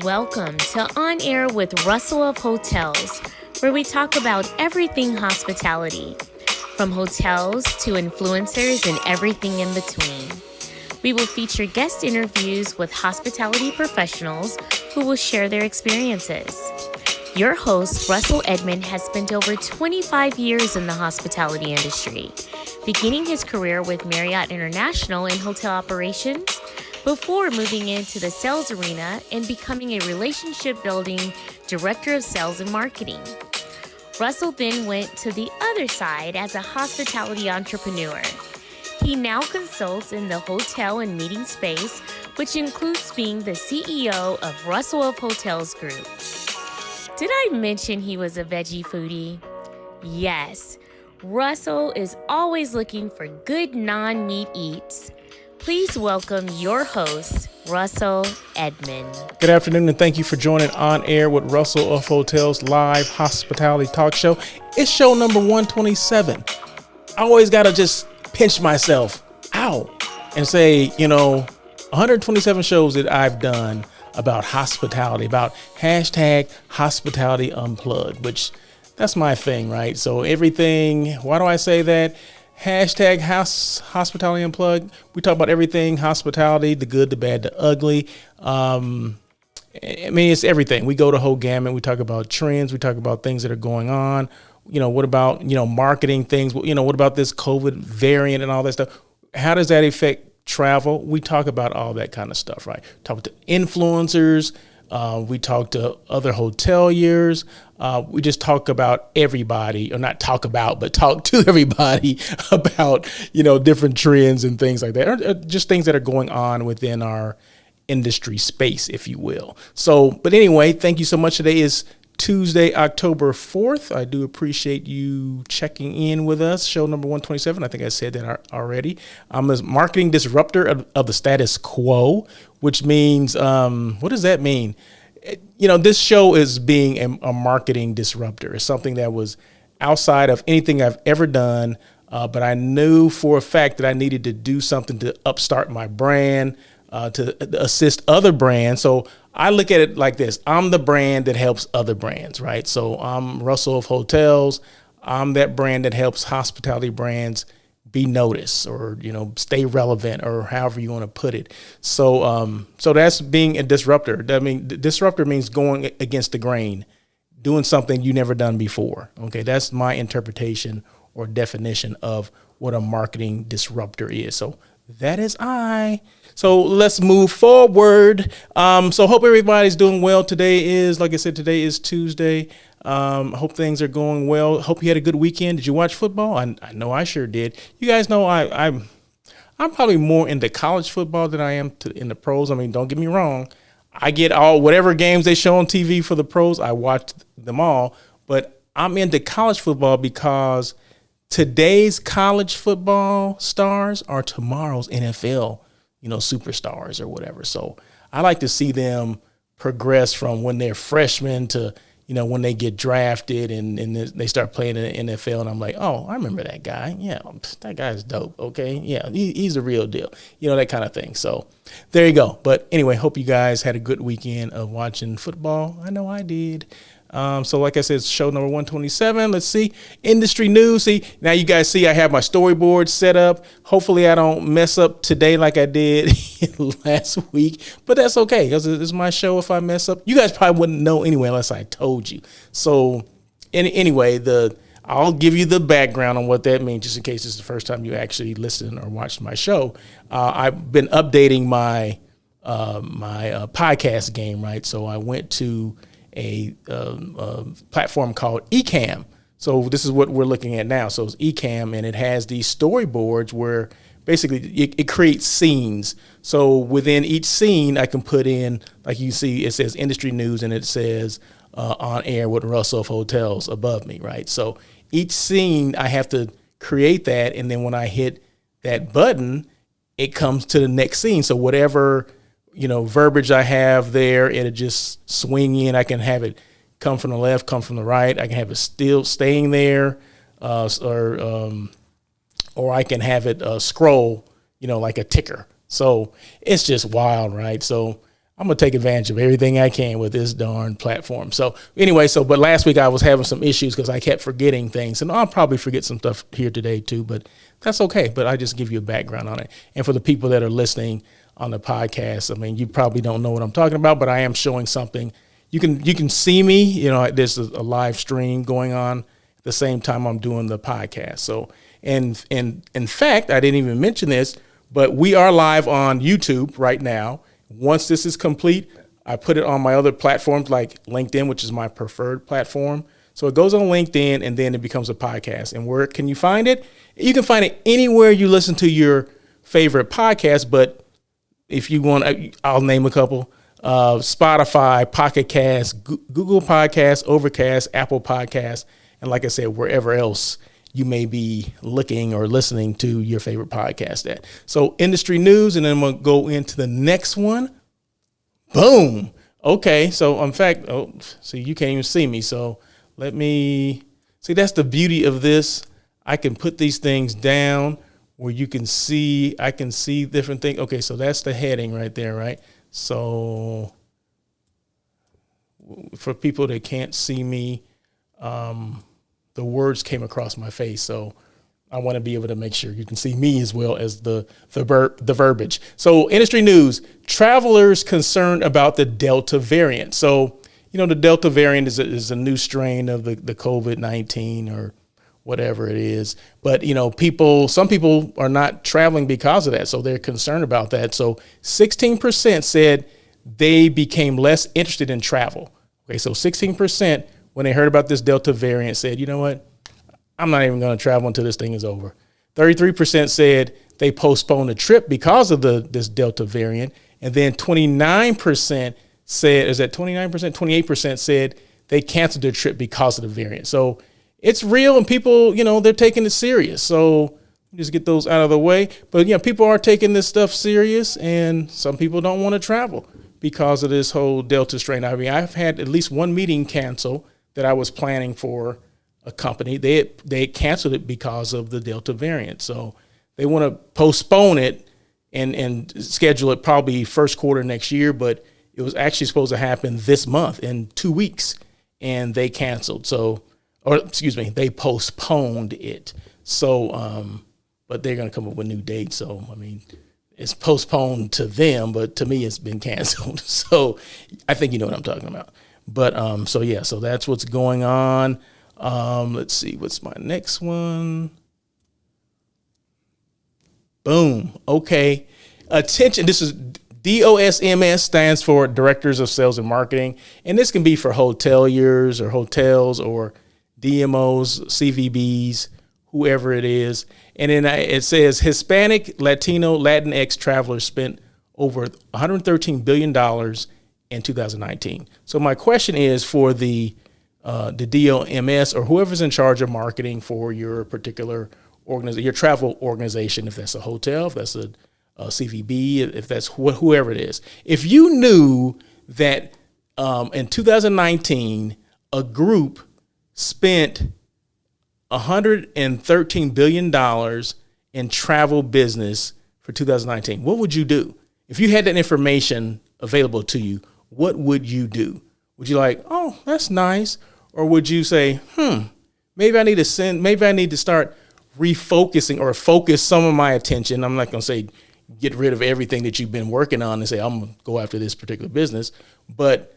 Welcome to On Air with Russell of Hotels, where we talk about everything hospitality, from hotels to influencers and everything in between. We will feature guest interviews with hospitality professionals who will share their experiences. Your host, Russell Edmond, has spent over 25 years in the hospitality industry, beginning his career with Marriott International in hotel operations, before moving into the sales arena and becoming a relationship-building director of sales and marketing. Russell then went to the other side as a hospitality entrepreneur. He now consults in the hotel and meeting space, which includes being the CEO of Russell of Hotels Group. Did I mention he was a veggie foodie? Yes, Russell is always looking for good non-meat eats. Please welcome your host, Russell Edmond. Good afternoon, and thank you for joining On Air with Russell of Hotels live hospitality talk show. It's show number 127. I always got to just pinch myself out and say, 127 shows that I've done about hospitality, about hashtag hospitality unplugged, which that's my thing, right? So everything, why do I say that? Hashtag hospitality unplugged. We talk about everything hospitality, the good, the bad, the ugly. It's everything. We go the whole gamut. We talk about trends. We talk about things that are going on. What about, marketing things? What about this COVID variant and all that stuff? How does that affect travel? We talk about all that kind of stuff, right? Talk to influencers. We talk to other hoteliers. We just talk about everybody, or not talk about, but talk to everybody about, different trends and things like that, or just things that are going on within our industry space, if you will. So, but anyway, thank you so much. Today is Tuesday, October 4th. I do appreciate you checking in with us. Show number 127. I think I said that already. I'm a marketing disruptor of the status quo, which means, what does that mean? This show is being a marketing disruptor. It's something that was outside of anything I've ever done. But I knew for a fact that I needed to do something to upstart my brand, to assist other brands. So I look at it like this. I'm the brand that helps other brands, right? So I'm Russell of Hotels. I'm that brand that helps hospitality brands be noticed, or, stay relevant, or however you want to put it. So that's being a disruptor. Disruptor means going against the grain, doing something you never done before. Okay. That's my interpretation or definition of what a marketing disruptor is. So that is I. So let's move forward. So hope everybody's doing well. Like I said, today is Tuesday. Hope things are going well. Hope you had a good weekend. Did you watch football? I know I sure did. You guys know I'm probably more into college football than I am in the pros. Don't get me wrong. I get whatever games they show on TV for the pros. I watch them all, but I'm into college football because today's college football stars are tomorrow's NFL, superstars or whatever. So I like to see them progress from when they're freshmen to, when they get drafted and they start playing in the NFL. And I'm like, oh, I remember that guy. Yeah, that guy's dope. Okay. Yeah, he's a real deal, that kind of thing. So there you go. But anyway, hope you guys had a good weekend of watching football. I know I did. So like I said, show number 127. Let's see. Industry news. See, now you guys see I have my storyboard set up. Hopefully I don't mess up today like I did last week, but that's okay because it's my show. If I mess up, you guys probably wouldn't know anyway unless I told you. So anyway, I'll give you the background on what that means just in case it's the first time you actually listen or watch my show. I've been updating my podcast game, right? So I went to a platform called Ecamm. So this is what we're looking at now. So it's Ecamm, and it has these storyboards where basically it creates scenes. So within each scene, I can put in, like you see, it says industry news, and it says On Air with Russell of Hotels above me, right? So each scene, I have to create that, and then when I hit that button, it comes to the next scene. So whatever verbiage I have there, it'll just swing in. I can have it come from the left, come from the right. I can have it still staying there, or I can have it scroll, like a ticker. So it's just wild, right? So I'm going to take advantage of everything I can with this darn platform. So anyway, but last week I was having some issues because I kept forgetting things, and I'll probably forget some stuff here today too, but that's okay. But I just give you a background on it. And for the people that are listening on the podcast, I mean, you probably don't know what I'm talking about, but I am showing something. You can see me, you know, there's a live stream going on at the same time I'm doing the podcast. So, and in fact, I didn't even mention this, but we are live on YouTube right now. Once this is complete, I put it on my other platforms like LinkedIn, which is my preferred platform. So it goes on LinkedIn and then it becomes a podcast. And where can you find it? You can find it anywhere you listen to your favorite podcast. But if you want, I'll name a couple: Spotify, Pocket Cast, Google Podcasts, Overcast, Apple Podcasts, and like I said, wherever else you may be looking or listening to your favorite podcast at. So industry news, and then I'm going to go into the next one. Boom. Okay. So in fact, see, you can't even see me. So let me see. That's the beauty of this. I can put these things down where you can see, I can see different things. Okay. So that's the heading right there. Right. So for people that can't see me, the words came across my face, so I want to be able to make sure you can see me as well as the verbiage. So industry news: travelers concerned about the Delta variant. So, you know, the Delta variant is a new strain of the COVID-19 or whatever it is. But, you know, some people are not traveling because of that, so they're concerned about that. So 16% said they became less interested in travel. Okay, so 16%, when they heard about this Delta variant, said, you know what, I'm not even going to travel until this thing is over. 33% said they postponed a trip because of this Delta variant. And then 29% said, is that 29%? 28% said they canceled their trip because of the variant. So it's real, and people, you know, they're taking it serious. So just get those out of the way. But, you know, people are taking this stuff serious, and some people don't want to travel because of this whole Delta strain. I mean, I've had at least one meeting cancel that I was planning for a company. They canceled it because of the Delta variant. So they want to postpone it and schedule it probably first quarter next year, but it was actually supposed to happen this month in 2 weeks, and they canceled. So, or excuse me, they postponed it. So, but they're going to come up with new dates. So, I mean, it's postponed to them, but to me, it's been canceled. So I think you know what I'm talking about. But so yeah, so that's what's going on. Let's see, what's my next one? Boom. Okay. Attention. This is DOSMS, stands for Directors of Sales and Marketing. And this can be for hoteliers or hotels or DMOs, CVBs, whoever it is. And then it says Hispanic, Latino, Latinx travelers spent over $113 billion in 2019. So my question is for the DOMS or whoever's in charge of marketing for your particular organization, your travel organization, if that's a hotel, if that's a CVB, if that's whoever it is. If you knew that in 2019, a group spent $113 billion in travel business for 2019, what would you do? If you had that information available to you, what would you do? Would you like, oh, that's nice? Or would you say, maybe I need to start refocusing or focus some of my attention. I'm not going to say get rid of everything that you've been working on and say, I'm going to go after this particular business. But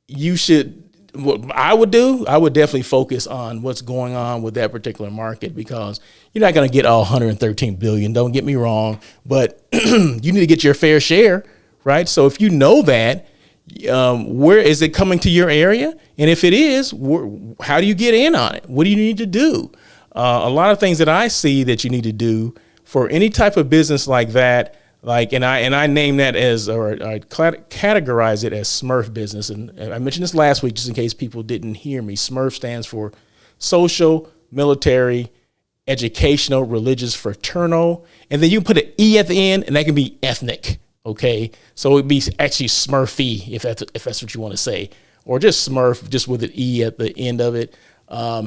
you should, what I would do, I would definitely focus on what's going on with that particular market, because you're not going to get all 113 billion. Don't get me wrong, but you need to get your fair share, right? So if you know that, where is it coming to your area? And if it is, how do you get in on it? What do you need to do? A lot of things that I see that you need to do for any type of business like that, and I name that as, or I categorize it as Smurf business. And I mentioned this last week, just in case people didn't hear me. Smurf stands for social, military, educational, religious, fraternal. And then you can put an E at the end, and that can be ethnic. Okay. So it'd be actually Smurfy, if that's what you want to say, or just Smurf, just with an E at the end of it.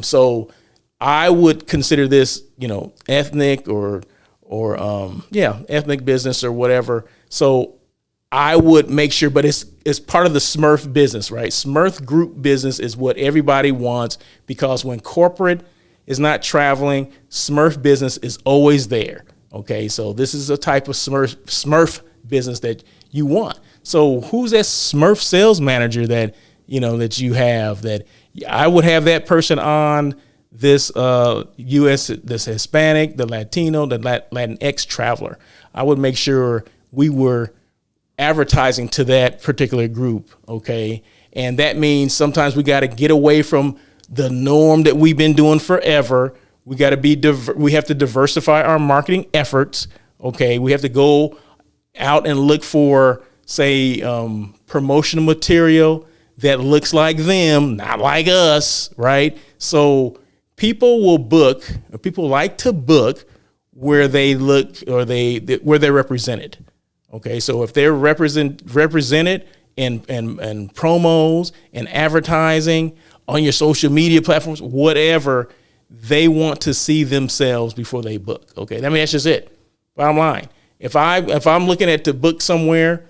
So I would consider this, ethnic or ethnic business or whatever. So I would make sure, but it's part of the Smurf business, right? Smurf group business is what everybody wants, because when corporate is not traveling, Smurf business is always there. Okay, so this is a type of Smurf business that you want. So who's that Smurf sales manager that that you have? That I would have that person on this U.S. this Hispanic, the Latino, the Latinx traveler. I would make sure we were advertising to that particular group. Okay, and that means sometimes we got to get away from the norm that we've been doing forever. We got to we have to diversify our marketing efforts. Okay, we have to go out and look for, say, promotional material that looks like them, not like us, right? So people will book, or people like to book where they look, or where they're represented. Okay, so if they're represented in promos and advertising on your social media platforms, whatever, they want to see themselves before they book. Okay, I mean, that's just it. Bottom line. If I'm looking to book somewhere,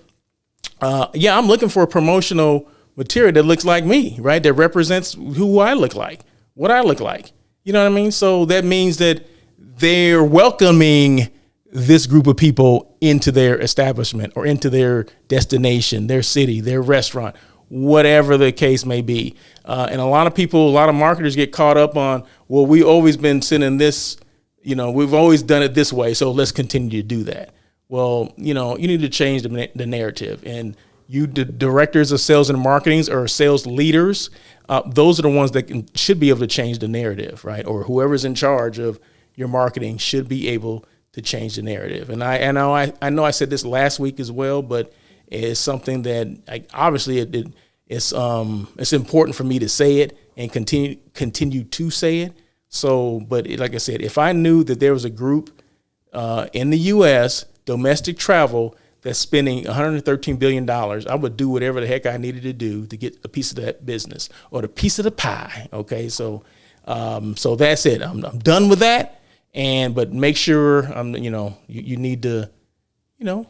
I'm looking for a promotional material that looks like me, right? That represents who I look like, what I look like. You know what I mean? So that means that they're welcoming this group of people into their establishment or into their destination, their city, their restaurant, whatever the case may be. And a lot of marketers get caught up on, well, we've always been sending this, we've always done it this way, so let's continue to do that. Well, you need to change the narrative. And you, the directors of sales and marketing, or sales leaders, those are the ones that should be able to change the narrative, right? Or whoever's in charge of your marketing should be able to change the narrative. And I know I said this last week as well, but it's something that obviously it's important for me to say it and continue to say it. So, but like I said, if I knew that there was a group in the U.S. domestic travel that's spending $113 billion, I would do whatever the heck I needed to do to get a piece of that business or the piece of the pie. Okay, so that's it. I'm done with that. But make sure you need to do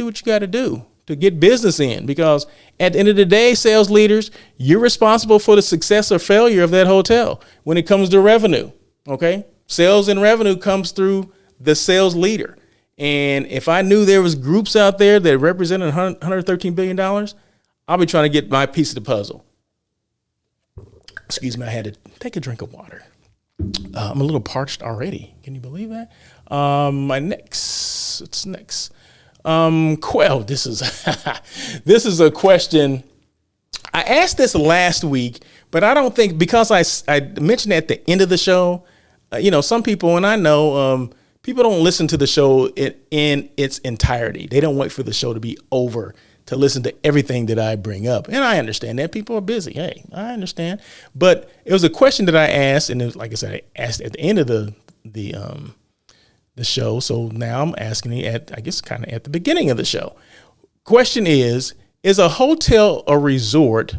what you got to do to get business in, because at the end of the day, sales leaders, you're responsible for the success or failure of that hotel when it comes to revenue. Okay, sales and revenue comes through the sales leader. And if I knew there was groups out there that represented $113 billion, I'll be trying to get my piece of the puzzle. Excuse me, I had to take a drink of water. I'm a little parched already. Can you believe that? What's next? Well, this is a question. I asked this last week, but I don't think, because I mentioned at the end of the show, some people, and I know, people don't listen to the show in its entirety. They don't wait for the show to be over to listen to everything that I bring up. And I understand that people are busy. Hey, I understand. But it was a question that I asked, and it was, like I said, I asked at the end of the show. So now I'm asking it kind of at the beginning of the show. Question is a hotel or resort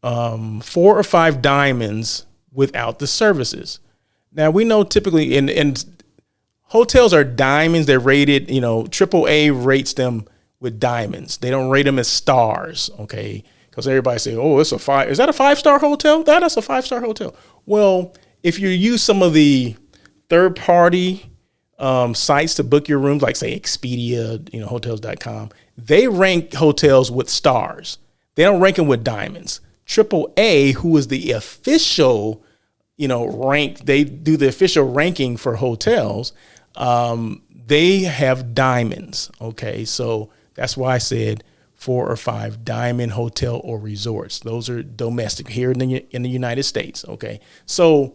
4 or 5 diamonds without the services? Now, we know typically in hotels are diamonds. They're rated, AAA rates them with diamonds. They don't rate them as stars, okay? Because everybody say, oh, it's a 5. Is that a 5-star hotel? That's a 5-star hotel. Well, if you use some of the third-party sites to book your rooms, like say Expedia, hotels.com, they rank hotels with stars. They don't rank them with diamonds. AAA, who is the official, rank, they do the official ranking for hotels. They have diamonds. Okay, so that's why I said 4 or 5 diamond hotel or resorts. Those are domestic here in the United States. Okay, so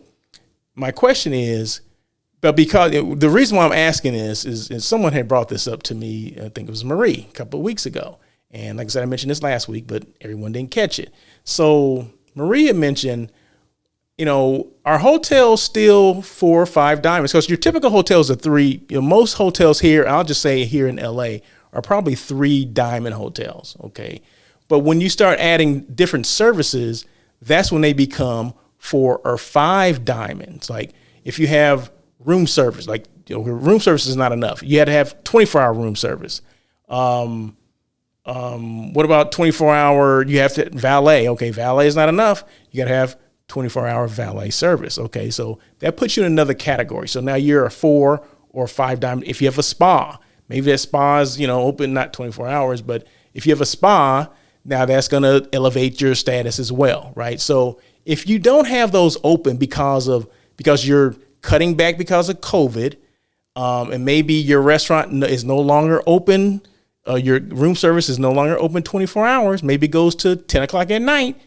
my question is, but because the reason why I'm asking this is someone had brought this up to me. I think it was Marie a couple of weeks ago, and like I said, I mentioned this last week, but everyone didn't catch it. So Marie had mentioned, are hotels still 4 or 5 diamonds? Because your typical hotels are 3. Most hotels here, I'll just say here in LA, are probably 3 diamond hotels. Okay. But when you start adding different services, that's when they become 4 or 5 diamonds. Like if you have room service, room service is not enough. You had to have 24-hour room service. What about 24-hour? You have to valet. Okay, valet is not enough. You got to have 24-hour valet service. Okay, so that puts you in another category. So now you're a 4 or 5 diamond. If you have a spa, maybe that spa is, open not 24 hours, but if you have a spa, now that's going to elevate your status as well, right? So if you don't have those open because you're cutting back because of COVID, and maybe your restaurant is no longer open, your room service is no longer open 24 hours, maybe it goes to 10 o'clock at night,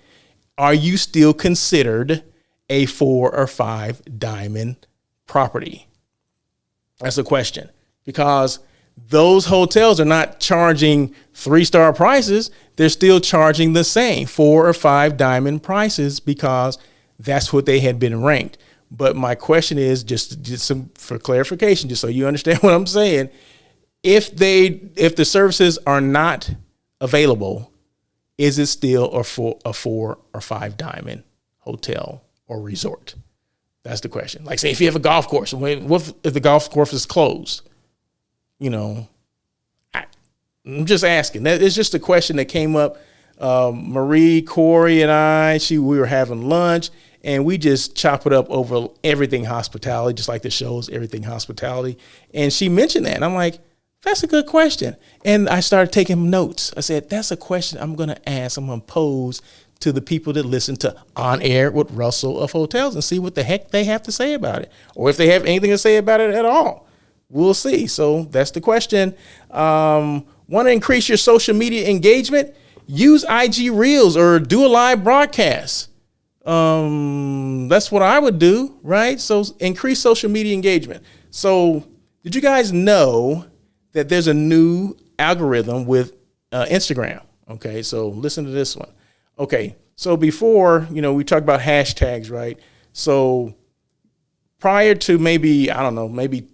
are you still considered a 4 or 5 diamond property? That's the question, because those hotels are not charging 3-star prices. They're still charging the same 4 or 5 diamond prices because that's what they had been ranked. But my question is just some for clarification, just so you understand what I'm saying. If the services are not available, is it still a 4 or 5 diamond hotel or resort? That's the question. Like, say, if you have a golf course, what if the golf course is closed? I'm just asking. It's just a question that came up. Marie, Corey, and we were having lunch, and we just chop it up over everything hospitality, just like the show's Everything Hospitality. And she mentioned that, and I'm like, that's a good question. And I started taking notes. I said, that's a question I'm going to ask. I'm going to pose to the people that listen to On Air with Russell of Hotels and see what the heck they have to say about it, or if they have anything to say about it at all. We'll see. So that's the question. Want to increase your social media engagement? Use IG Reels or do a live broadcast. That's what I would do, right? So increase social media engagement. So did you guys know that there's a new algorithm with Instagram? Okay, so listen to this one. Okay, so before, we talked about hashtags, right? So prior to maybe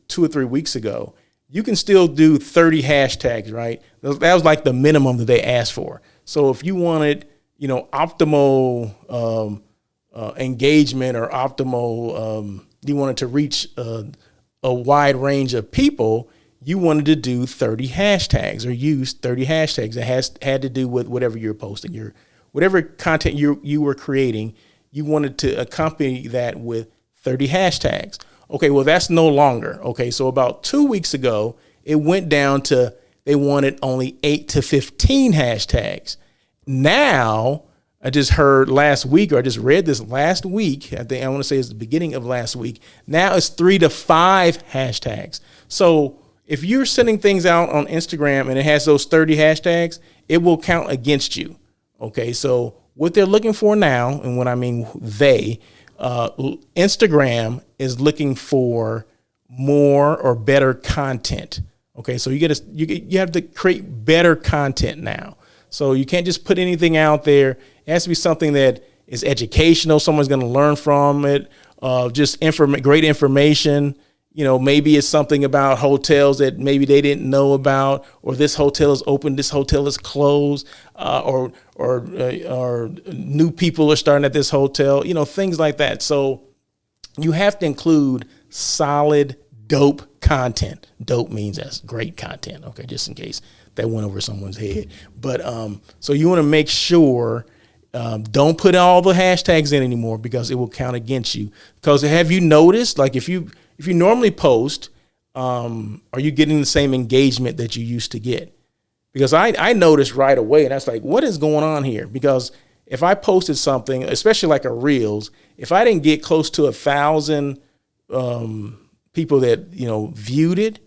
2 or 3 weeks ago, you can still do 30 hashtags, right? That was like the minimum that they asked for. So if you wanted, optimal engagement or optimal, you wanted to reach a wide range of people, you wanted to do 30 hashtags or use 30 hashtags that had to do with whatever you're posting, whatever content you were creating. You wanted to accompany that with 30 hashtags. Okay, well, that's no longer. Okay, so about 2 weeks ago, it went down to they wanted only 8 to 15 hashtags. Now, I just heard last week, or I just read this last week, I want to say it's the beginning of last week. Now it's 3 to 5 hashtags. So if you're sending things out on Instagram and it has those 30 hashtags, it will count against you. Okay, so what they're looking for now, and when I mean Instagram is looking for more or better content. Okay, so you have to create better content now. So you can't just put anything out there. It has to be something that is educational. Someone's going to learn from it. Just great information. Maybe it's something about hotels that maybe they didn't know about, or this hotel is open, this hotel is closed, or new people are starting at this hotel, things like that. So you have to include solid, dope content. Dope means that's great content. Okay, just in case that went over someone's head. But so you want to make sure don't put all the hashtags in anymore, because it will count against you. Because have you noticed, like if you normally post, are you getting the same engagement that you used to get? Because I noticed right away, and that's like, what is going on here? Because if I posted something, especially like a Reels, if I didn't get close to 1,000 people that, viewed it,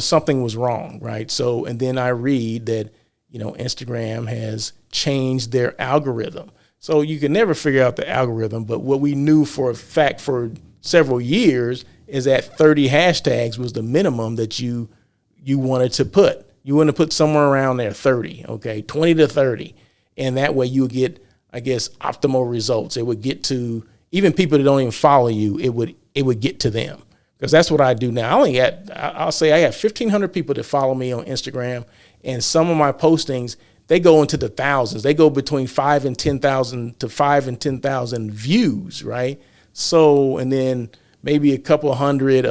something was wrong, right? So, and then I read that, Instagram has changed their algorithm. So you can never figure out the algorithm, but what we knew for a fact for several years is that 30 hashtags was the minimum that you wanted to put. You want to put somewhere around there, 30, okay, 20 to 30. And that way you would get, I guess, optimal results. It would get to even people that don't even follow you. It would get to them, because that's what I do now. I'll say I have 1,500 people that follow me on Instagram, and some of my postings, they go into the thousands. They go between 5 and 10,000 to 5 and 10,000 views, right? So, and then maybe a couple hundred,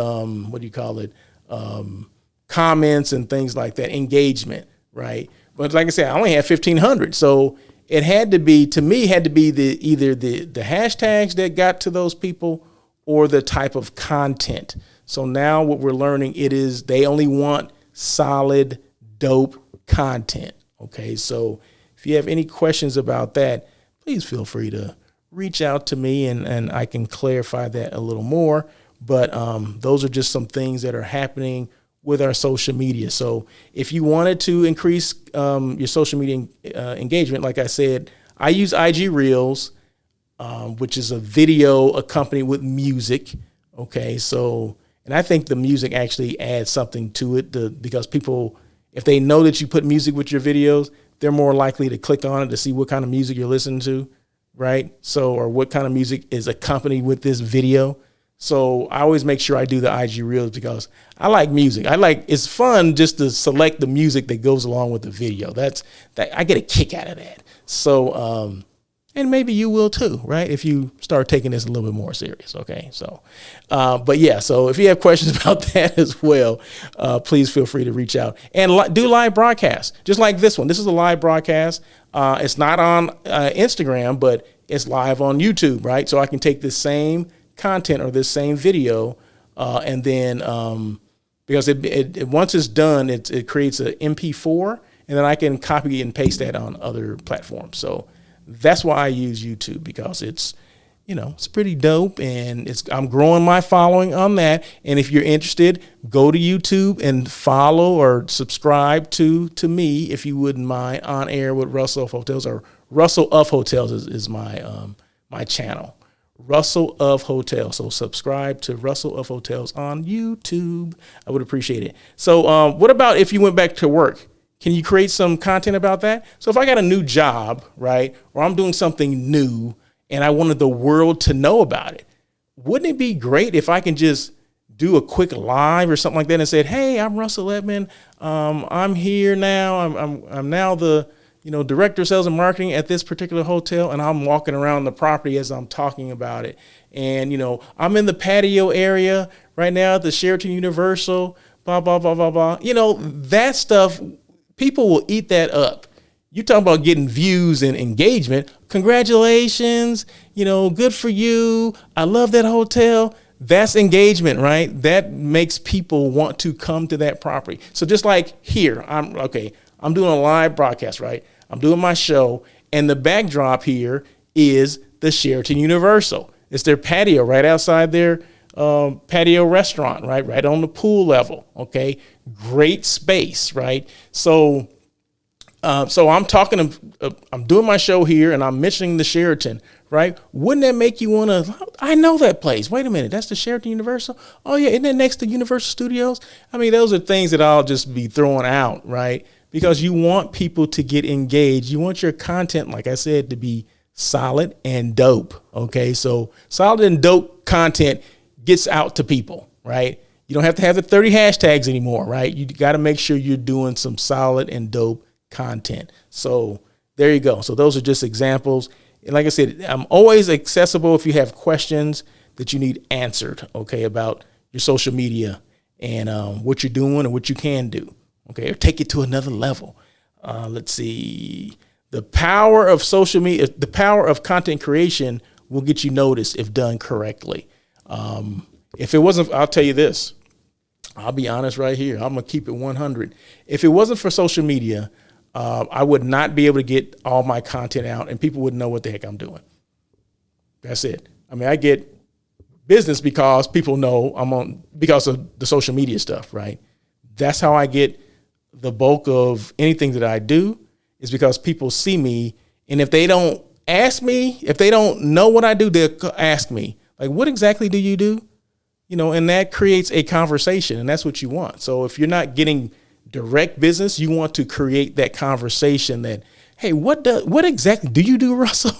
comments and things like that, engagement, right? But like I said, I only had 1,500. So it had to be, to me, had to be either the hashtags that got to those people or the type of content. So now what we're learning, they only want solid, dope content. Okay. So if you have any questions about that, please feel free to reach out to me and I can clarify that a little more. But those are just some things that are happening with our social media. So if you wanted to increase your social media engagement, like I said, I use IG Reels, which is a video accompanied with music. Okay, so, and I think the music actually adds something to it because people, if they know that you put music with your videos, they're more likely to click on it to see what kind of music you're listening to, right? So, or what kind of music is accompanied with this video. So I always make sure I do the IG Reels because I like music. It's fun just to select the music that goes along with the video. I get a kick out of that. So, and maybe you will too, right? If you start taking this a little bit more serious. Okay. So, but yeah, so if you have questions about that as well, please feel free to reach out and do live broadcasts just like this one. This is a live broadcast. It's not on Instagram, but it's live on YouTube, right? So I can take this same content or this same video, and then because it once it's done, it creates an MP4, and then I can copy and paste that on other platforms. So that's why I use YouTube, because it's pretty dope, and I'm growing my following on that. And if you're interested, go to YouTube and follow or subscribe to me, if you wouldn't mind, On Air with Russell of Hotels, or Russell of Hotels is my my channel. Russell of Hotels. So subscribe to Russell of Hotels on YouTube. I would appreciate it. So what about if you went back to work? Can you create some content about that? So if I got a new job, right, or I'm doing something new and I wanted the world to know about it, wouldn't it be great if I can just do a quick live or something like that and said, hey, I'm Russell Edmond. I'm here now. I'm now the director of sales and marketing at this particular hotel, and I'm walking around the property as I'm talking about it. And, I'm in the patio area right now at the Sheraton Universal, blah, blah, blah, blah, blah. That stuff, people will eat that up. You talk about getting views and engagement. Congratulations, good for you. I love that hotel. That's engagement, right? That makes people want to come to that property. So just like here, I'm doing a live broadcast, right? I'm doing my show, and the backdrop here is the Sheraton Universal. It's their patio right outside their patio restaurant, right on the pool level. Okay, great space, right? So, I'm talking. I'm doing my show here, and I'm mentioning the Sheraton, right? Wouldn't that make you want to? I know that place. Wait a minute, that's the Sheraton Universal. Oh yeah, isn't that next to Universal Studios? I mean, those are things that I'll just be throwing out, right? Because you want people to get engaged. You want your content, like I said, to be solid and dope. Okay, so solid and dope content gets out to people, right? You don't have to have the 30 hashtags anymore, right? You got to make sure you're doing some solid and dope content. So there you go. So those are just examples. And like I said, I'm always accessible if you have questions that you need answered, okay, about your social media and what you're doing and what you can do. Okay, or take it to another level. Let's see. The power of social media, the power of content creation will get you noticed if done correctly. If it wasn't, I'll tell you this. I'll be honest right here. I'm going to keep it 100. If it wasn't for social media, I would not be able to get all my content out, and people wouldn't know what the heck I'm doing. That's it. I mean, I get business because people know because of the social media stuff, right? That's how I get the bulk of anything that I do, is because people see me. And if they don't ask me, if they don't know what I do, they'll ask me, like, what exactly do you do? And that creates a conversation, and that's what you want. So if you're not getting direct business, you want to create that conversation that, hey, what exactly do you do, Russell?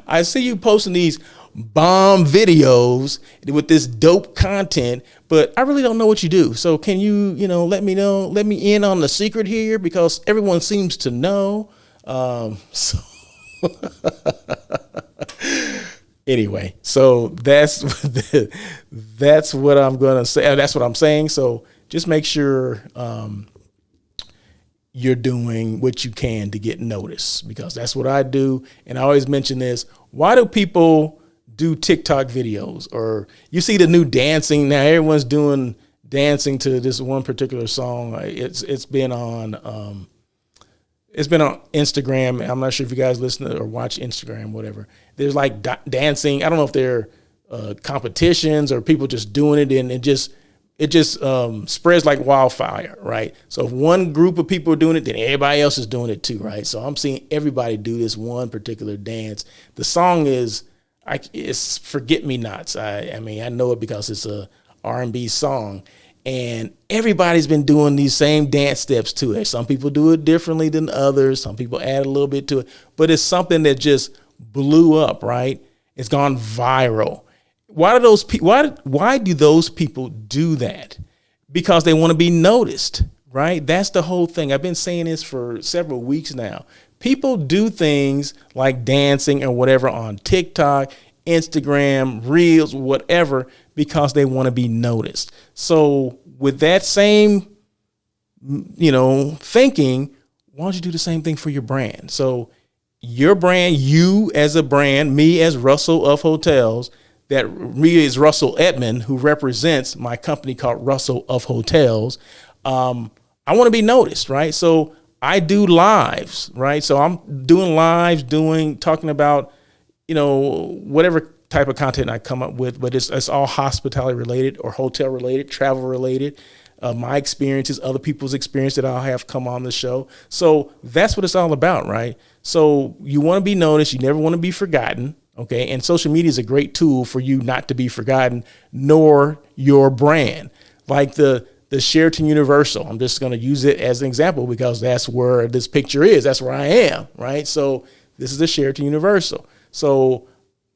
I see you posting these bomb videos with this dope content, but I really don't know what you do. So can you, let me know, let me in on the secret here, because everyone seems to know. So anyway, so that's what I'm going to say. That's what I'm saying. So just make sure, you're doing what you can to get noticed, because that's what I do. And I always mention this. Why do people do TikTok videos? Or you see the new dancing now, everyone's doing dancing to this one particular song. It's been on Instagram. I'm not sure if you guys listen to or watch Instagram, whatever. There's like dancing. I don't know if they're competitions or people just doing it, and it just spreads like wildfire, right? So if one group of people are doing it, then everybody else is doing it too, right? So I'm seeing everybody do this one particular dance. The song it's Forget Me Nots. I mean, I know it because it's a R&B song, and everybody's been doing these same dance steps to it. Some people do it differently than others. Some people add a little bit to it, but it's something that just blew up, right? It's gone viral. Why do those people do that? Because they want to be noticed, right? That's the whole thing. I've been saying this for several weeks now. People do things like dancing or whatever on TikTok, Instagram, Reels, whatever, because they want to be noticed. So with that same, thinking, why don't you do the same thing for your brand? So your brand, you as a brand, me as Russell of Hotels, that really is Russell Edmond, who represents my company called Russell of Hotels. I want to be noticed, right? So I do lives, right? So I'm doing lives, talking about, whatever type of content I come up with, but it's all hospitality related or hotel related, travel related, my experiences, other people's experience that I'll have come on the show. So that's what it's all about, right? So you want to be noticed. You never want to be forgotten. Okay. And social media is a great tool for you not to be forgotten, nor your brand. Like the Sheraton Universal. I'm just going to use it as an example because that's where this picture is. That's where I am. Right. So this is the Sheraton Universal. So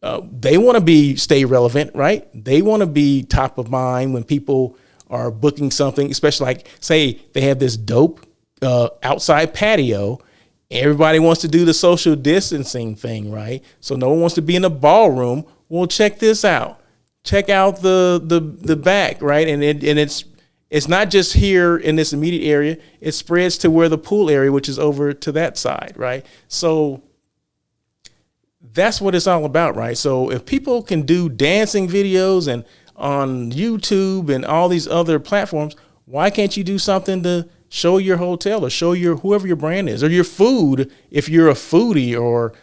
they want to stay relevant, right? They want to be top of mind when people are booking something, especially like, say, they have this dope outside patio. Everybody wants to do the social distancing thing, right? So no one wants to be in the ballroom. Well, check this out. Check out the back, right? And it's not just here in this immediate area. It spreads to where the pool area, which is over to that side, right? So that's what it's all about, right? So if people can do dancing videos and on YouTube and all these other platforms, why can't you do something to show your hotel or show whoever your brand is, or your food if you're a foodie or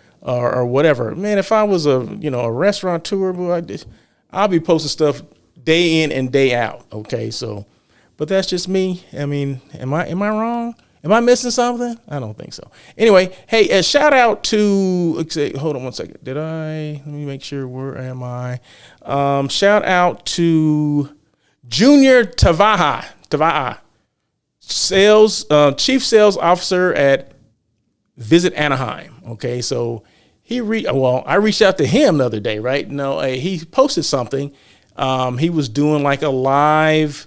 whatever? Man, if I was a restaurateur, I'll be posting stuff day in and day out. Okay, so, but that's just me. I mean, am I wrong? Am I missing something? I don't think so. Anyway, hey, a shout out to, hold on one second. Let me make sure, where am I? Shout out to Junior Tavaha, chief sales officer at Visit Anaheim. Okay, so I reached out to him the other day, right? No, he posted something. He was doing like a live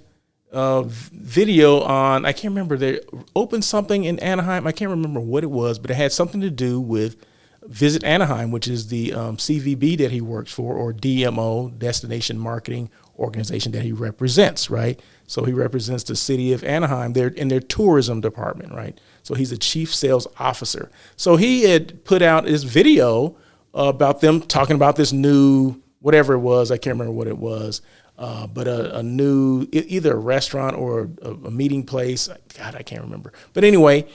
video on, I can't remember, they opened something in Anaheim. I can't remember what it was, but it had something to do with Visit Anaheim, which is the CVB that he works for, or DMO, Destination Marketing Organization, that he represents, right? So he represents the city of Anaheim there in their tourism department, right? So he's a chief sales officer. So he had put out this video about them talking about this new, whatever it was, I can't remember what it was, but a new, either a restaurant or a meeting place. God, I can't remember. But anyway,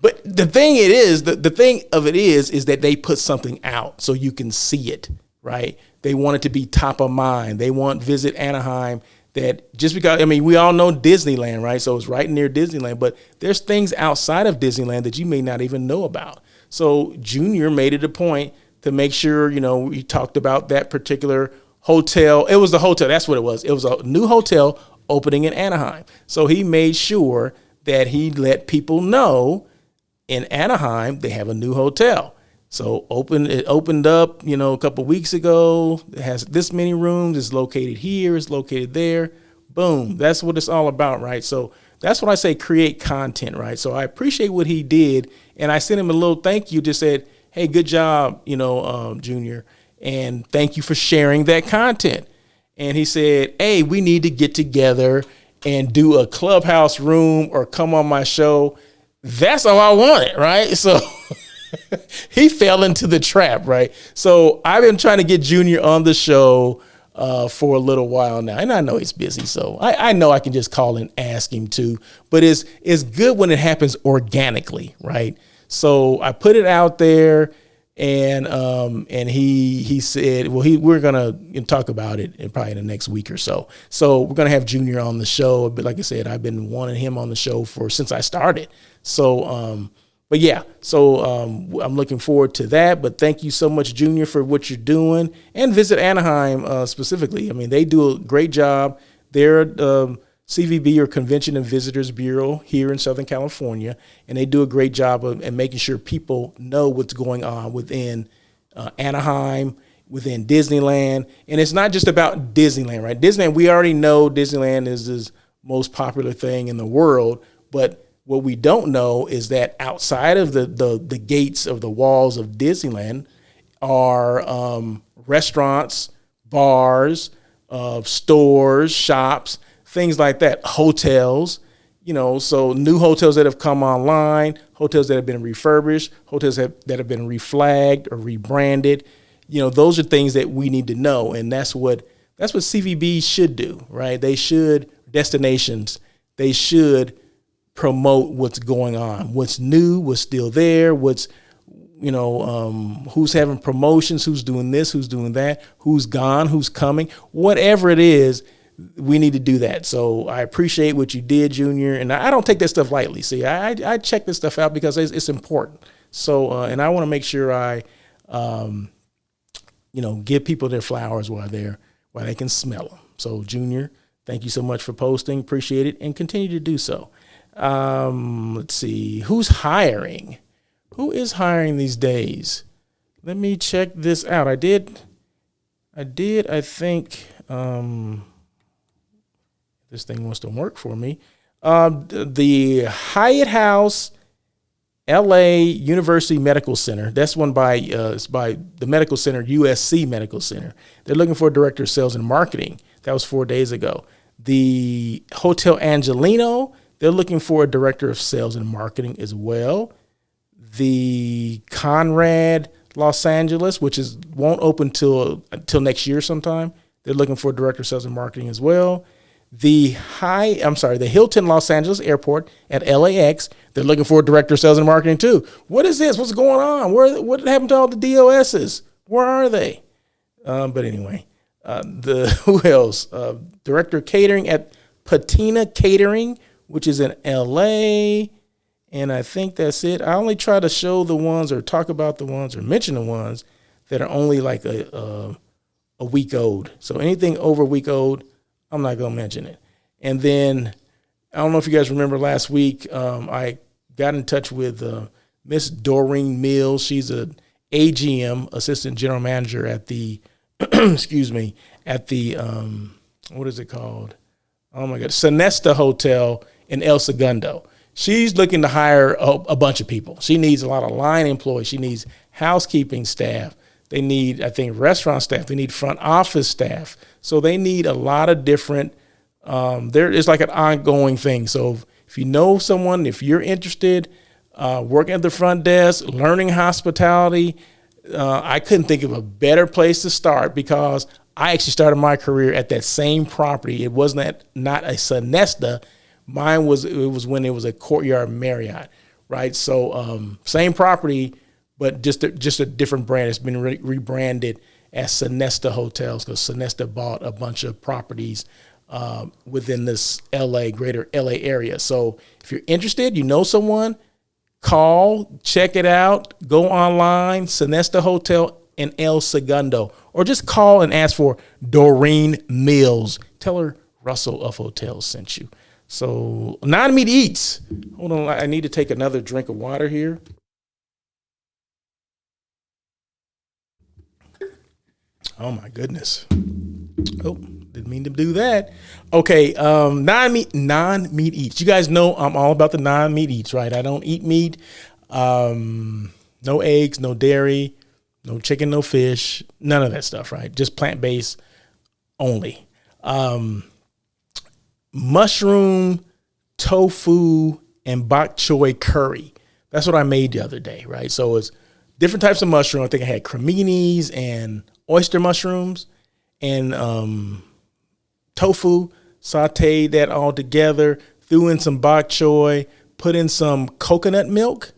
but the thing is that they put something out so you can see it, right? They want it to be top of mind. They want Visit Anaheim, that just because, I mean, we all know Disneyland, right? So it's right near Disneyland, but there's things outside of Disneyland that you may not even know about. So Junior made it a point to make sure, we talked about that particular hotel. It was the hotel. That's what it was. It was a new hotel opening in Anaheim. So he made sure that he let people know in Anaheim they have a new hotel. So it opened up, a couple weeks ago. It has this many rooms. It's located here. It's located there. Boom. That's what it's all about, right? So that's what I say, create content, right? So I appreciate what he did. And I sent him a little thank you, just said, hey, good job, Junior. And thank you for sharing that content. And he said, hey, we need to get together and do a clubhouse room or come on my show. that's all I wanted, right? So he fell into the trap, right? So I've been trying to get Junior on the show for a little while now, and I know he's busy, so I know I can just call and ask him to. But it's good when it happens organically, right? So I put it out there, and he said, well, we're gonna talk about it probably in the next week or so. So we're gonna have Junior on the show. But like I said, I've been wanting him on the show since I started. So but yeah, so I'm looking forward to that. But thank you so much, Junior, for what you're doing. And visit Anaheim specifically. I mean, they do a great job. They're CVB, or Convention and Visitors Bureau, here in Southern California. And they do a great job of making sure people know what's going on within Anaheim, within Disneyland. And it's not just about Disneyland, right? Disneyland, we already know Disneyland is the most popular thing in the world. But what we don't know is that outside of the gates of the walls of Disneyland are restaurants, bars, stores, shops, things like that, hotels, so new hotels that have come online, hotels that have been refurbished, hotels that have been reflagged or rebranded. Those are things that we need to know. And that's what CVB should do, right? Destinations, they should promote what's going on, what's new, what's still there, who's having promotions, who's doing this, who's doing that, who's gone, who's coming, whatever it is, we need to do that. So I appreciate what you did, Junior. And I don't take that stuff lightly. See, I check this stuff out because it's important. So, and I want to make sure I, give people their flowers while they can smell them. So Junior, thank you so much for posting. Appreciate it. And continue to do so. Let's see, who's hiring? Who is hiring these days? Let me check this out. I think, this thing wants to work for me. The Hyatt House, LA University Medical Center. That's one it's by the medical center, USC Medical Center. They're looking for a director of sales and marketing. That was 4 days ago. The Hotel Angelino, they're looking for a director of sales and marketing as well. The Conrad Los Angeles, which won't open till next year sometime, they're looking for a director of sales and marketing as well. The Hilton Los Angeles Airport at LAX, they're looking for a director of sales and marketing too. What is this? What's going on? What happened to all the DOSs? Where are they? But anyway, who else? Director of catering at Patina Catering, which is in LA. And I think that's it. I only try to show the ones or talk about the ones or mention the ones that are only like a week old. So anything over a week old, I'm not going to mention it. And then I don't know if you guys remember last week, I got in touch with Miss Doreen Mills. She's a AGM, Assistant General Manager at the, what is it called? Oh my God, Sonesta Hotel in El Segundo. She's looking to hire a bunch of people. She needs a lot of line employees. She needs housekeeping staff. They need, I think, restaurant staff. They need front office staff. So they need a lot of different, it's like an ongoing thing. So if you know someone, if you're interested, working at the front desk, learning hospitality, I couldn't think of a better place to start because I actually started my career at that same property. It wasn't not a Sonesta. Mine was when it was a Courtyard Marriott, right? So same property, but just a different brand. It's been rebranded as Sonesta Hotels because Sonesta bought a bunch of properties within this greater LA area. So if you're interested, you know someone, call, check it out, go online, Sonesta Hotel in El Segundo, or just call and ask for Doreen Mills. Tell her Russell of Hotels sent you. So non-meat eats. Hold on, I need to take another drink of water here. Oh my goodness. Oh, didn't mean to do that. Okay, non-meat eats. You guys know I'm all about the non-meat eats, right? I don't eat meat. No eggs, no dairy, no chicken, no fish, none of that stuff, right? Just plant-based only. Mushroom, tofu, and bok choy curry. That's what I made the other day, right? So it's different types of mushroom. I think I had creminis and oyster mushrooms and tofu, sauteed that all together, threw in some bok choy, put in some coconut milk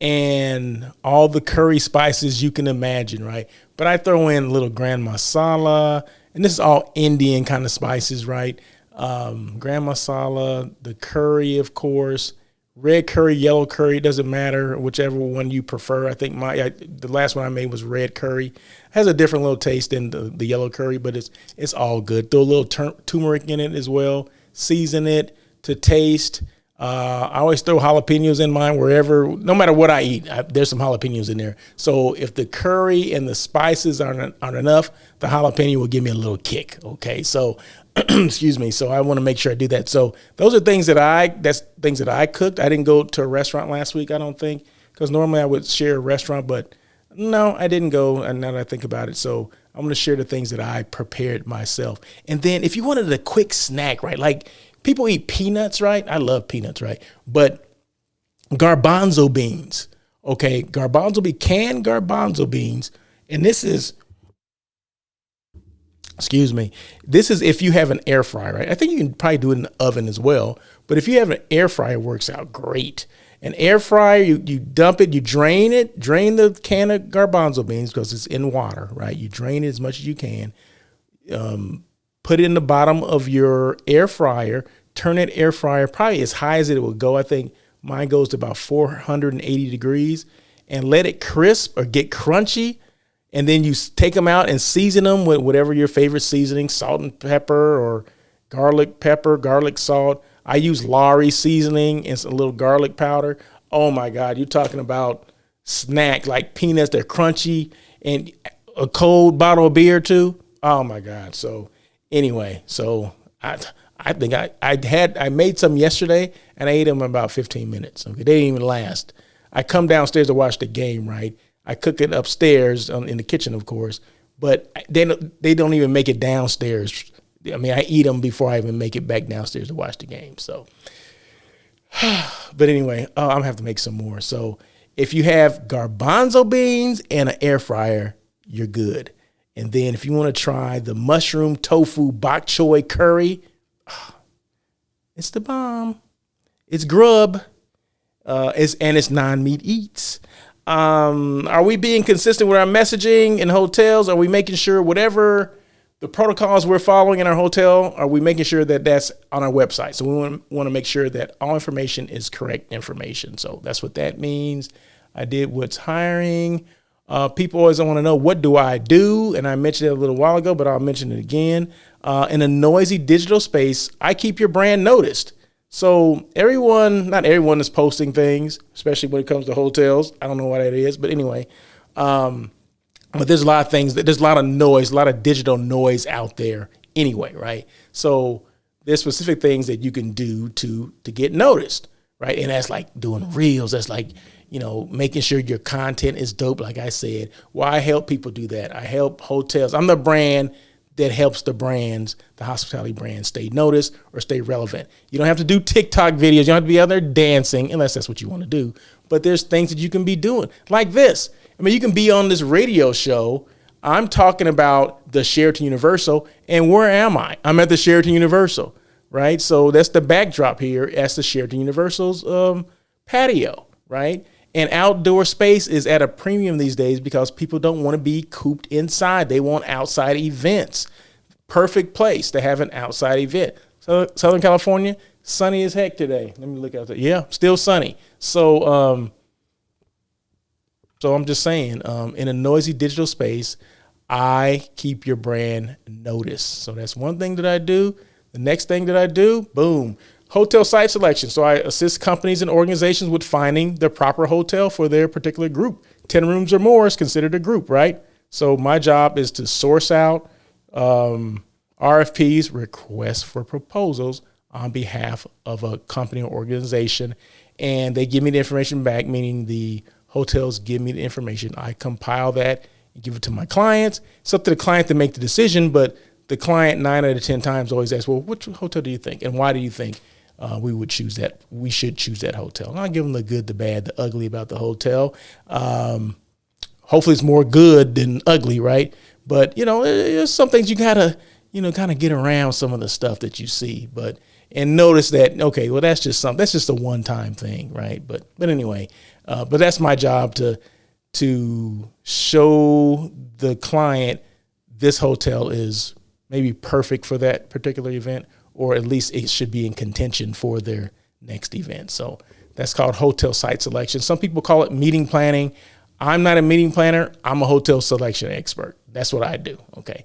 and all the curry spices you can imagine, right? But I throw in a little gram masala, and this is all Indian kind of spices, right? Gram masala, the curry, of course, red curry, yellow curry, doesn't matter, whichever one you prefer. I think the last one I made was red curry. It has a different little taste than the yellow curry, but it's all good. Throw a little turmeric in it as well. Season it to taste. I always throw jalapenos in mine wherever, no matter what I eat, there's some jalapenos in there. So if the curry and the spices aren't enough, the jalapeno will give me a little kick. Okay. So, excuse me. So I want to make sure I do that. So those are things that's things that I cooked. I didn't go to a restaurant last week, I don't think, because normally I would share a restaurant, but no, I didn't go. And now that I think about it, so I'm going to share the things that I prepared myself. And then if you wanted a quick snack, right? Like, people eat peanuts, right? I love peanuts, right? But garbanzo beans, okay? Canned garbanzo beans. And this is if you have an air fryer, right? I think you can probably do it in the oven as well. But if you have an air fryer, it works out great. An air fryer, you dump it, you drain the can of garbanzo beans because it's in water, right? You drain it as much as you can. Put it in the bottom of your air fryer, turn that air fryer probably as high as it will go. I think mine goes to about 480 degrees, and let it crisp or get crunchy. And then you take them out and season them with whatever your favorite seasoning, salt and pepper or garlic pepper, garlic salt. I use Lawry seasoning and a little garlic powder. Oh my God, you're talking about snack like peanuts. They're crunchy, and a cold bottle of beer too. Oh my God. So anyway, so I think I made some yesterday and I ate them in about 15 minutes. Okay, they didn't even last. I come downstairs to watch the game, right? I cook it upstairs in the kitchen, of course, but they don't even make it downstairs. I mean, I eat them before I even make it back downstairs to watch the game. So, but anyway, I'm gonna have to make some more. So if you have garbanzo beans and an air fryer, you're good. And then if you want to try the mushroom tofu bok choy curry, it's the bomb. It's grub. It's non-meat eats. Are we being consistent with our messaging in hotels? Are we making sure whatever the protocols we're following in our hotel, are we making sure that that's on our website? So we want to make sure that all information is correct information. So that's what that means. I did what's hiring. People always want to know, what do I do? And I mentioned it a little while ago, but I'll mention it again. In a noisy digital space, I keep your brand noticed. So not everyone is posting things, especially when it comes to hotels. I don't know why that is, but anyway. But there's a lot of things, there's a lot of noise, a lot of digital noise out there anyway, right? So there's specific things that you can do to get noticed, right? And that's like doing reels. That's like, making sure your content is dope, like I said. Well, I help people do that. I help hotels. I'm the brand that helps the hospitality brands stay noticed or stay relevant. You don't have to do TikTok videos. You don't have to be out there dancing unless that's what you want to do. But there's things that you can be doing like this. I mean, you can be on this radio show. I'm talking about the Sheraton Universal, and where am I? I'm at the Sheraton Universal, right? So that's the backdrop here. That's the Sheraton Universal's patio, right? And outdoor space is at a premium these days because people don't want to be cooped inside. They want outside events. Perfect place to have an outside event. So Southern California, sunny as heck today. Let me look out there. Yeah, still sunny. So I'm just saying, in a noisy digital space, I keep your brand noticed. So that's one thing that I do. The next thing that I do, boom, hotel site selection. So I assist companies and organizations with finding the proper hotel for their particular group. 10 rooms or more is considered a group, right? So my job is to source out RFPs, requests for proposals, on behalf of a company or organization. And they give me the information back, meaning the hotels give me the information. I compile that and give it to my clients. It's up to the client to make the decision, but the client 9 out of 10 times always asks, well, which hotel do you think? And why do you think? we would choose that. We should choose that hotel. And I'll give them the good, the bad, the ugly about the hotel. Hopefully it's more good than ugly, right? But, there's some things you gotta, kind of get around some of the stuff that you see, and notice that, okay, well, that's just a one-time thing, right? But anyway, but that's my job to show the client this hotel is maybe perfect for that particular event, or at least it should be in contention for their next event. So that's called hotel site selection. Some people call it meeting planning. I'm not a meeting planner. I'm a hotel selection expert. That's what I do. Okay.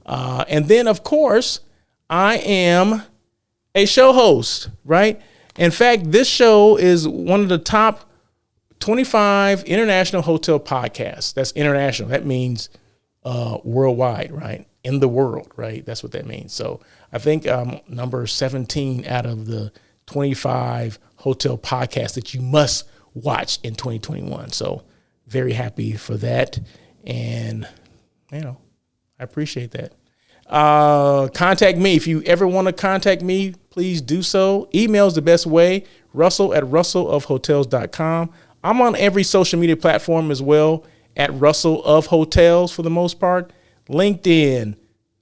And then, of course, I am a show host, right? In fact, this show is one of the top 25 international hotel podcasts. That's international. That means worldwide, right? In the world, right? That's what that means. So I think number 17 out of the 25 hotel podcasts that you must watch in 2021. So very happy for that. And, I appreciate that. Contact me. If you ever want to contact me, please do so. Email is the best way. Russell@russellofhotels.com. I'm on every social media platform as well at Russell of Hotels for the most part. LinkedIn,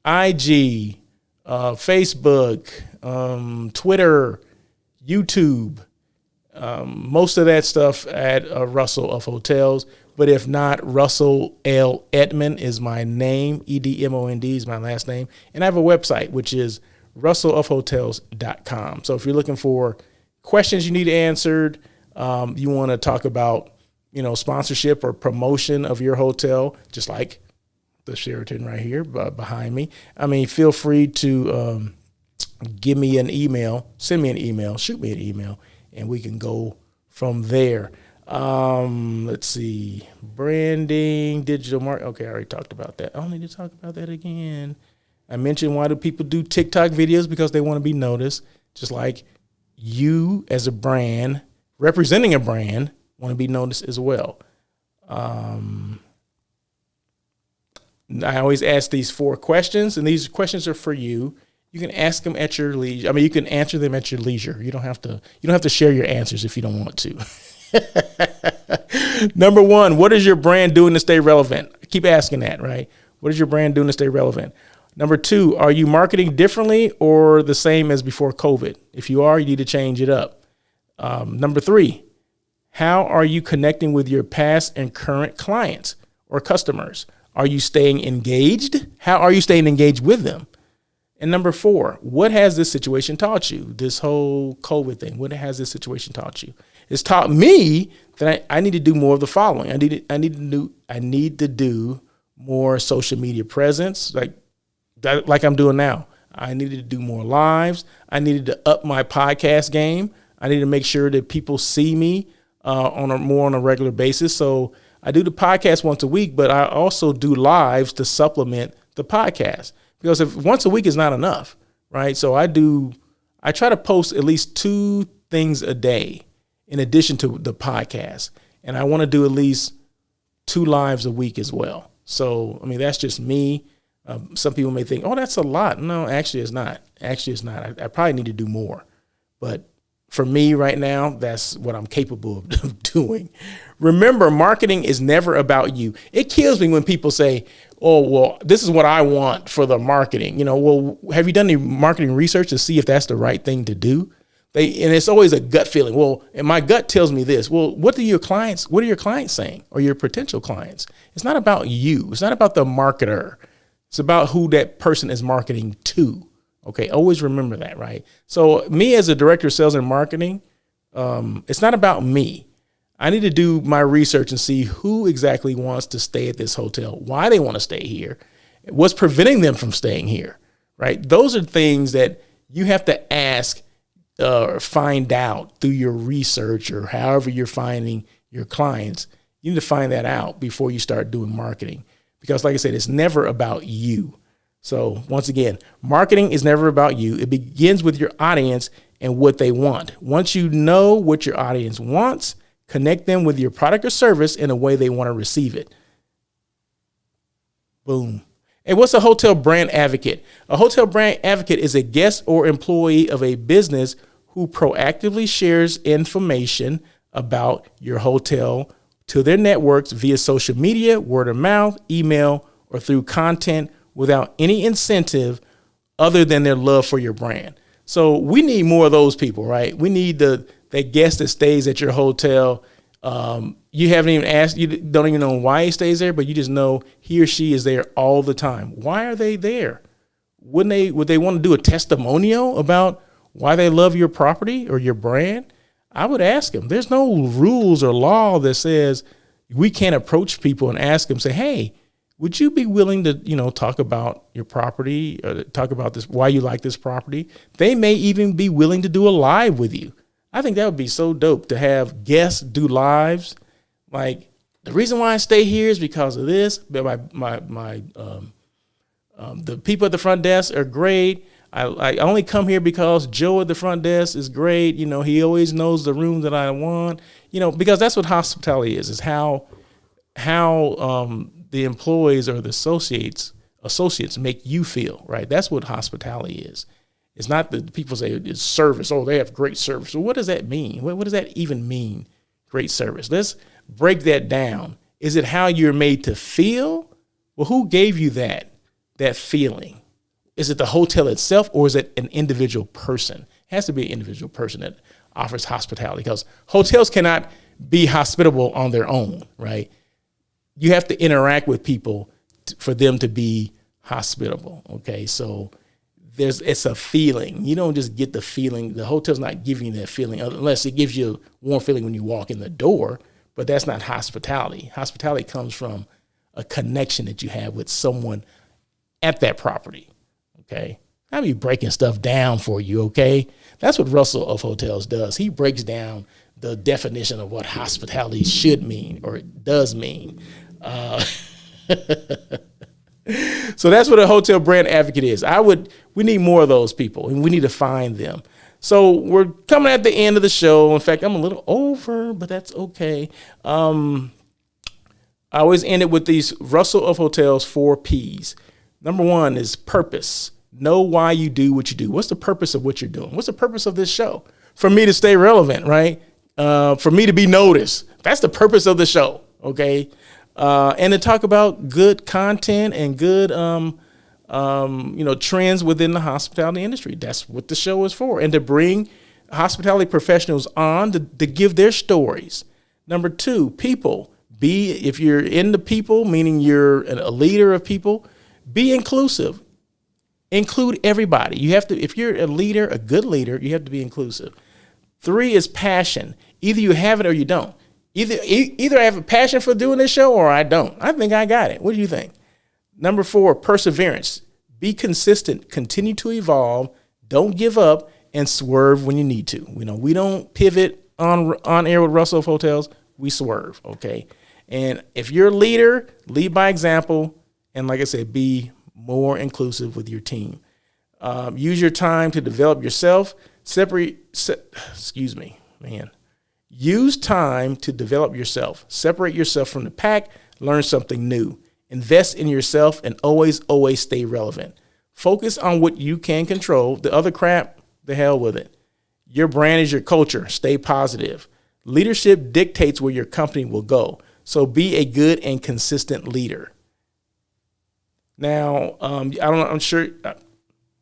IG, Facebook, Twitter, YouTube, most of that stuff at Russell of Hotels. But if not, Russell L. Edmond is my name. Edmond is my last name. And I have a website, which is russellofhotels.com. So if you're looking for questions you need answered, you want to talk about, sponsorship or promotion of your hotel, just like the Sheraton right here behind me. Feel free to give me an email, send me an email, shoot me an email, and we can go from there. Let's see, branding, digital marketing. Okay, I already talked about that. I don't need to talk about that again. I mentioned, why do people do TikTok videos? Because they want to be noticed, just like you as a brand, representing a brand, want to be noticed as well. I always ask these 4 questions, and these questions are for you. You can ask them at your leisure. You can answer them at your leisure. You don't have to share your answers if you don't want to. Number 1, what is your brand doing to stay relevant? I keep asking that, right? What is your brand doing to stay relevant? Number 2, are you marketing differently or the same as before COVID? If you are, you need to change it up. Number 3, how are you connecting with your past and current clients or customers? Are you staying engaged? How are you staying engaged with them? And number 4, what has this situation taught you? This whole COVID thing, what has this situation taught you? It's taught me that I need to do more of the following. I need to do more social media presence, like I'm doing now. I needed to do more lives. I needed to up my podcast game. I need to make sure that people see me on a regular basis. So I do the podcast once a week, but I also do lives to supplement the podcast, because if once a week is not enough, right? So I try to post at least 2 things a day in addition to the podcast. And I want to do at least 2 lives a week as well. So, that's just me. Some people may think, oh, that's a lot. No, actually it's not. I probably need to do more. But for me right now, that's what I'm capable of doing. Remember, marketing is never about you. It kills me when people say, oh, well, this is what I want for the marketing. Well, have you done any marketing research to see if that's the right thing to do? And it's always a gut feeling. Well, and my gut tells me this. Well, what are your clients saying, or your potential clients? It's not about you. It's not about the marketer. It's about who that person is marketing to. Okay, always remember that, right? So me as a director of sales and marketing, it's not about me. I need to do my research and see who exactly wants to stay at this hotel, why they want to stay here, what's preventing them from staying here, right? Those are things that you have to ask or find out through your research, or however you're finding your clients. You need to find that out before you start doing marketing, because like I said, it's never about you. So once again, marketing is never about you. It begins with your audience and what they want. Once you know what your audience wants, connect them with your product or service in a way they want to receive it. Boom. And what's a hotel brand advocate? A hotel brand advocate is a guest or employee of a business who proactively shares information about your hotel to their networks via social media, word of mouth, email, or through content without any incentive other than their love for your brand. So we need more of those people, right? We need that guest that stays at your hotel. You haven't even asked, you don't even know why he stays there, but you just know he or she is there all the time. Why are they there? Would they want to do a testimonial about why they love your property or your brand? I would ask them. There's no rules or law that says we can't approach people and ask them, say, hey, would you be willing to, talk about your property or talk about this, why you like this property? They may even be willing to do a live with you. I think that would be so dope to have guests do lives. Like, the reason why I stay here is because of this. But the people at the front desk are great. I only come here because Joe at the front desk is great. He always knows the room that I want. Because that's what hospitality is how the employees or the associates make you feel, right? That's what hospitality is. It's not that people say it's service. Oh, they have great service. So what does that mean? What does that even mean? Great service. Let's break that down. Is it how you're made to feel? Well, who gave you that feeling? Is it the hotel itself, or is it an individual person? It has to be an individual person that offers hospitality, because hotels cannot be hospitable on their own, right? You have to interact with people for them to be hospitable. Okay, so it's a feeling. You don't just get the feeling. The hotel's not giving you that feeling unless it gives you a warm feeling when you walk in the door, but that's not hospitality. Hospitality comes from a connection that you have with someone at that property. Okay, I'll be breaking stuff down for you. Okay, that's what Russell of Hotels does. He breaks down the definition of what hospitality should mean or it does mean. So that's what a hotel brand advocate is. We need more of those people, and we need to find them. So we're coming at the end of the show. In fact, I'm a little over, but that's okay. I always end it with these Russell of Hotels 4 Ps. Number 1 is purpose. Know why you do what you do. What's the purpose of what you're doing? What's the purpose of this show? For me to stay relevant, right? For me to be noticed. That's the purpose of the show, okay? And to talk about good content and good, trends within the hospitality industry. That's what the show is for. And to bring hospitality professionals on to give their stories. Number 2, people. If you're into people, meaning you're a leader of people, be inclusive. Include everybody. You have to, if you're a leader, a good leader, you have to be inclusive. 3 is passion. Either you have it or you don't. Either I have a passion for doing this show or I don't. I think I got it. What do you think? Number 4, perseverance. Be consistent. Continue to evolve. Don't give up and swerve when you need to. We don't pivot on air with Russell of Hotels. We swerve, okay? And if you're a leader, lead by example. And like I said, be more inclusive with your team. Use your time to develop yourself. Use time to develop yourself. Separate yourself from the pack. Learn something new. Invest in yourself and always stay relevant. Focus on what you can control. The other crap, the hell with it. Your brand is your culture. Stay positive. Leadership dictates where your company will go. So be a good and consistent leader. Now, I'm sure,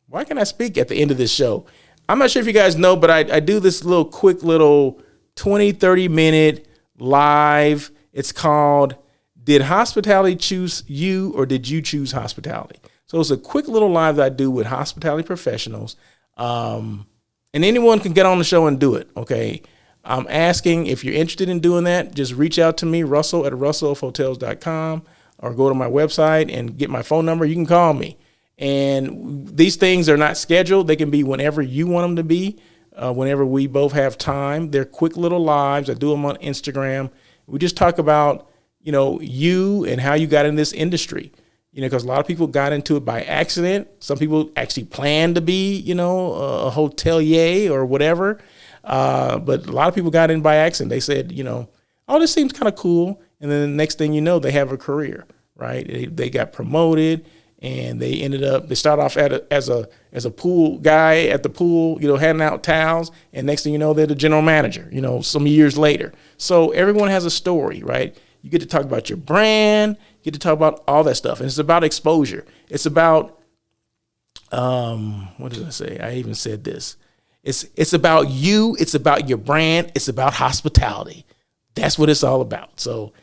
why can't I speak at the end of this show? I'm not sure if you guys know, but I do this quick 20, 30 minute live. It's called, Did Hospitality Choose You or Did You Choose Hospitality? So it's a quick little live that I do with hospitality professionals. And anyone can get on the show and do it, okay? I'm asking if you're interested in doing that, just reach out to me, Russell at russellofhotels.com, or go to my website and get my phone number. You can call me. And these things are not scheduled. They can be whenever you want them to be, whenever we both have time. They're quick little lives. I do them on Instagram. We just talk about, you and how you got in this industry, because a lot of people got into it by accident. Some people actually planned to be, a hotelier or whatever. But a lot of people got in by accident. They said, oh, this seems kind of cool. And then the next thing you know, they have a career, right? They got promoted and they start off as a pool guy at the pool, handing out towels, and next thing you know, they're the general manager, some years later. So everyone has a story, right? You get to talk about your brand, you get to talk about all that stuff, and it's about exposure. It's about what did I say? I even said this. It's about you. It's about your brand. It's about hospitality. That's what it's all about. So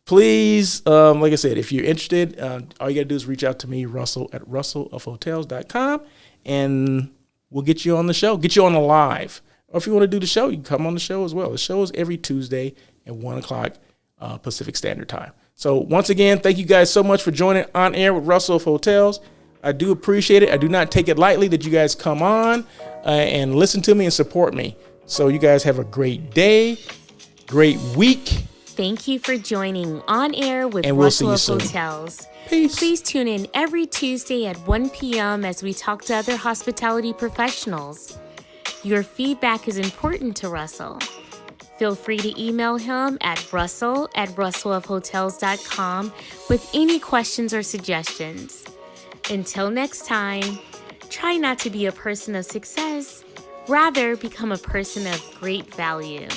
please, like I said, if you're interested, all you got to do is reach out to me, Russell, at russellofhotels.com, and we'll get you on the show, get you on the live. Or if you want to do the show, you can come on the show as well. The show is every Tuesday at 1 o'clock Pacific Standard Time. So once again, thank you guys so much for joining On Air with Russell of Hotels. I do appreciate it. I do not take it lightly that you guys come on and listen to me and support me. So you guys have a great day, great week. Thank you for joining On Air with And we'll Russell of see you soon. Hotels. Peace. Please tune in every Tuesday at 1 p.m. as we talk to other hospitality professionals. Your feedback is important to Russell. Feel free to email him at russell@russellofhotels.com with any questions or suggestions. Until next time, try not to be a person of success, rather become a person of great value.